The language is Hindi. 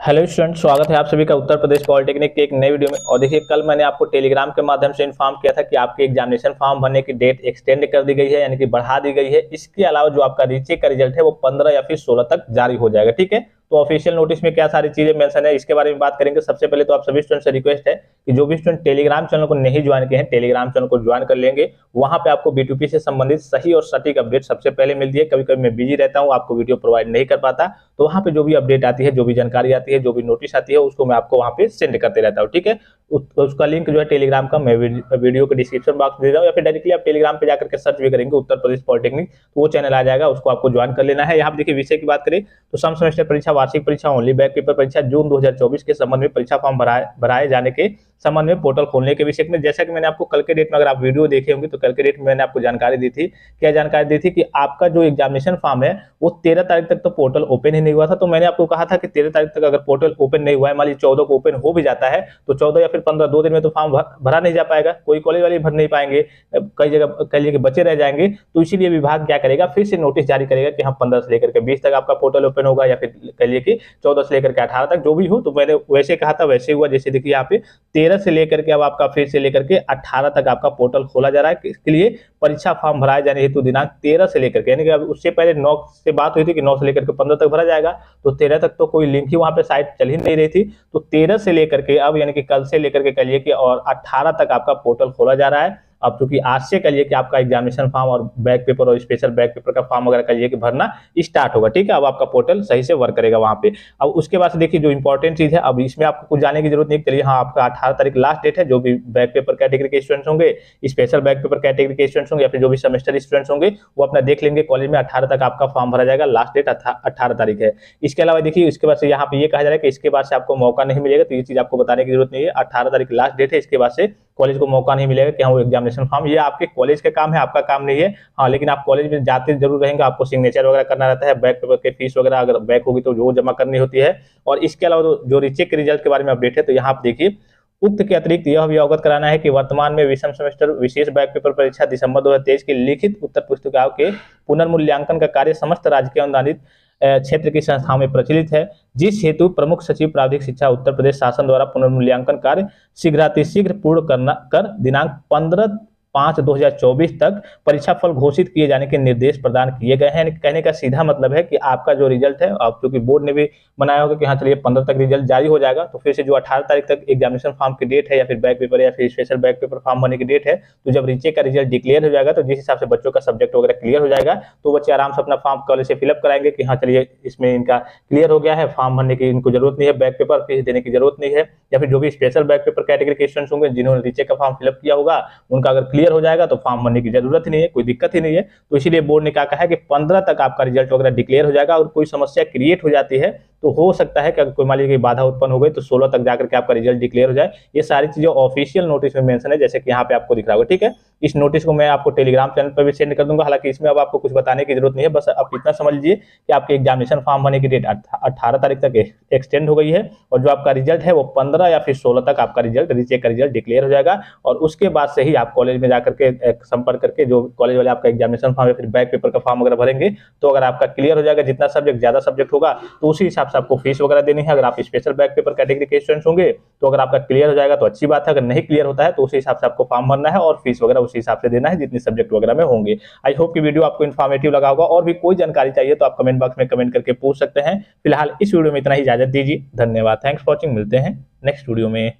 हेलो स्टूडेंट, स्वागत है आप सभी का उत्तर प्रदेश पॉलिटेक्निक के एक नए वीडियो में। और देखिए, कल मैंने आपको टेलीग्राम के माध्यम से इन्फॉर्म किया था कि आपके एग्जामिनेशन फॉर्म भरने की डेट एक्सटेंड कर दी गई है, यानी कि बढ़ा दी गई है। इसके अलावा जो आपका रीचेक का रिजल्ट है वो 15 या फिर 16 तक जारी हो जाएगा। ठीक है, तो ऑफिशियल नोटिस में क्या सारी चीजें मेंशन है इसके बारे में बात करेंगे। सबसे पहले तो आप सभी स्टूडेंट से रिक्वेस्ट है कि जो भी स्टूडेंट टेलीग्राम चैनल को नहीं ज्वाइन किए हैं, टेलीग्राम चैनल को ज्वाइन कर लेंगे। वहां पे आपको B2P से संबंधित सही और सटीक अपडेट सबसे पहले मिलती है। कभी कभी मैं बिजी रहता हूं, आपको वीडियो प्रोवाइड नहीं कर पाता, तो वहां पे जो भी अपडेट आती है, जो भी जानकारी आती है, जो भी नोटिस आती है, उसको मैं आपको वहां पे सेंड करते रहता हूँ। ठीक है, उसका लिंक जो है टेलीग्राम का मैं वीडियो के डिस्क्रिप्शन बॉक्स में दे रहा हूँ, या फिर डायरेक्टली आप टेलीग्राम पे जाकर के सर्च भी करेंगे उत्तर प्रदेश पॉलिटेक्निक, तो वो चैनल आ जाएगा, उसको आपको ज्वाइन कर लेना है। यहाँ देखिए, विषय की बात करें तो सम सेमेस्टर परीक्षा, वार्षिक परीक्षा, ओनली बैक पेपर परीक्षा जून 2024 के संबंध में परीक्षा फॉर्म भराए जाने के संबंध में पोर्टल खोलने के विषय में, जैसा कि मैंने आपको कल के डेट में, अगर आप वीडियो देखे होंगे तो कल के डेट में मैंने आपको जानकारी दी थी। क्या जानकारी दी थी कि आपका जो एग्जामिनेशन फॉर्म है वो 13 तारीख तक तो पोर्टल ओपन ही नहीं हुआ था। तो मैंने आपको कहा था कि 13 तारीख तक अगर पोर्टल ओपन नहीं हुआ है, मान लीजिए 14 को ओपन हो भी जाता है, तो 14 या फिर 15, 2 दिन में तो फॉर्म भरा नहीं जा पाएगा, कोई कॉलेज वाले भर नहीं पाएंगे, कई जगह कई जगह बचे रह जाएंगे। तो इसीलिए विभाग क्या करेगा, फिर से नोटिस जारी करेगा कि हाँ 15 से लेकर के 20 तक आपका पोर्टल ओपन होगा, या फिर कहिए कि 14 से लेकर के 18 तक जो भी हो। तो मैंने वैसे कहा था वैसे हुआ। जैसे देखिए यहाँ पे 13 से लेकर के अब आपका फिर से लेकर के 18 तक आपका पोर्टल खोला जा रहा है। इसके लिए परीक्षा फॉर्म भराए जाने हेतु दिनांक 13 से लेकर के, यानी कि अब उससे पहले 9 से बात हुई थी कि 9 से लेकर के 15 तक भरा जाएगा, तो 13 तक तो कोई लिंक ही वहां पे साइट चल ही नहीं रही थी। तो 13 से लेकर के अब, यानी कि कल से लेकर के कहिए कि और 18 तक आपका पोर्टल खोला जा रहा है। अब चूंकि आज से कहिए कि आपका एग्जामिनेशन फॉर्म और बैक पेपर और स्पेशल बैक पेपर का फॉर्म वगैरह कहिए कि भरना स्टार्ट होगा। ठीक है, अब आपका पोर्टल सही से वर्क करेगा वहां पे। अब उसके बाद देखिए, जो इंपॉर्टेंट चीज है, अब इसमें आपको कुछ जाने की जरूरत नहीं। चलिए, हाँ, आपका 18 तारीख लास्ट डेट है। जो भी बैक पेपर कैटेगरी के स्टूडेंट्स होंगे, स्पेशल बैक पेपर कैटेगरी के स्टूडेंट्स होंगे, या फिर जो भी सेमेस्टर स्टूडेंट्स होंगे, वो अपना देख लेंगे कॉलेज में। 18 तक आपका फॉर्म भरा जाएगा, लास्ट डेट 18 तारीख है। इसके अलावा देखिए, इसके बाद से यहाँ पे ये कहा जा रहा है कि इसके बाद से आपको मौका नहीं मिलेगा, तो ये चीज आपको बताने की जरूरत नहीं है। 18 तारीख लास्ट डेट है, इसके बाद से कॉलेज को मौका नहीं मिलेगा कि हाँ वो एग्जामिनेशन फॉर्म, ये आपके कॉलेज का काम है, आपका काम नहीं है। हाँ, लेकिन आप कॉलेज में जाते जरूर रहेंगे, आपको सिग्नेचर वगैरह करना रहता है, बैक पेपर के फीस वगैरह अगर बैक होगी तो वो जमा करनी होती है। और इसके अलावा जो रीचेक के रिजल्ट के बारे में अपडेट है, तो यहाँ आप देखिए, उक्त के अतिरिक्त यह भी अवगत कराना है कि वर्तमान में विषम सेमेस्टर विशेष बैक पेपर परीक्षा दिसंबर 2023 की लिखित उत्तर पुस्तिकाओं के पुनर्मूल्यांकन का कार्य समस्त राजकीय अनुदानित क्षेत्र की संस्थाओं में प्रचलित है, जिस हेतु प्रमुख सचिव प्रावधानिक शिक्षा उत्तर प्रदेश शासन द्वारा पुनर्मूल्यांकन कार्य शीघ्रातिशीघ्र पूर्ण कर दिनांक 15/5/2024 तक परीक्षा फल घोषित किए जाने के निर्देश प्रदान किए गए हैं। कहने का सीधा मतलब है कि आपका जो रिजल्ट है, आप चूंकि बोर्ड ने भी बनाया होगा कि हाँ चलिए 15 तक रिजल्ट जारी हो जाएगा, तो फिर से जो 18 तारीख तक एग्जामिनेशन फॉर्म की डेट है, या फिर बैक पेपर या फिर स्पेशल बैक पेपर फॉर्म भरने की डेट है, तो जब रीचेक का रिजल्ट डिक्लेयर हो जाएगा, तो जिस हिसाब से बच्चों का सब्जेक्ट वगैरह क्लियर हो जाएगा, तो बच्चे आराम से अपना फॉर्म कॉलेज से फिलअप कराएंगे कि हाँ चलिए इसमें इनका क्लियर हो गया है, फॉर्म भरने की इनको जरूरत नहीं है, बैक पेपर फीस देने की जरूरत नहीं है। या फिर जो भी स्पेशल बैक पेपर कैटेगरी के स्टूडेंट्स होंगे जिन्होंने रीचेक का फॉर्म फिलअप किया होगा, उनका अगर क्लियर हो जाएगा तो फॉर्म भरने की जरूरत ही नहीं है, कोई दिक्कत ही नहीं है। तो इसीलिए बोर्ड ने क्या कहा है कि 15 तक आपका रिजल्ट वगैरह डिक्लेयर हो जाएगा। और कोई समस्या क्रिएट हो जाती है तो हो सकता है कि अगर कोई मान लीजिए बाधा उत्पन्न हो गई, तो 16 तक जाकर के आपका रिजल्ट डिक्लेयर हो जाए। ये सारी चीजें ऑफिशियल नोटिस में मेंशन है, जैसे कि यहाँ पे आपको दिख रहा होगा। ठीक है, इस नोटिस को मैं आपको टेलीग्राम चैनल पर भी सेंड कर दूंगा। हालांकि इसमें अब आपको कुछ बताने की जरूरत नहीं है, बस आप इतना समझ लीजिए कि आपके एग्जामिनेशन फॉर्म भरने की डेट 18 तारीख तक एक्सटेंड हो गई है, और जो आपका रिजल्ट है वो 15 या फिर 16 तक आपका रिजल्ट, रीचेक का रिजल्ट डिक्लेयर हो जाएगा। और उसके बाद से ही आप कॉलेज में जाकर के संपर्क करके जो कॉलेज वाले आपका एग्जामिनेशन फॉर्म या फिर बैक पेपर का फॉर्म वगैरह भरेंगे, तो अगर आपका क्लियर हो जाएगा, जितना सब्जेक्ट ज्यादा सब्जेक्ट होगा, तो उसी हिसाब से आपको फीस वगैरह देनी है। अगर आप स्पेशल बैक पेपर कैटेगरी के स्टूडेंट्स होंगे, तो अगर आपका क्लियर हो जाएगा तो अच्छी बात है, अगर नहीं क्लियर होता है तो उसी हिसाब से आपको फॉर्म भरना है और फीस वगैरह उसी हिसाब से देना है जितने सब्जेक्ट वगैरह में होंगे। आई होप कि वीडियो आपको इन्फॉर्मेटिव लगा होगा। और भी कोई जानकारी चाहिए तो आप कमेंट बॉक्स में कमेंट करके पूछ सकते हैं। फिलहाल इस वीडियो में इतना ही, इजाजत दीजिए, धन्यवाद, थैंक्स फॉर वॉचिंग। मिलते हैं नेक्स्ट वीडियो में।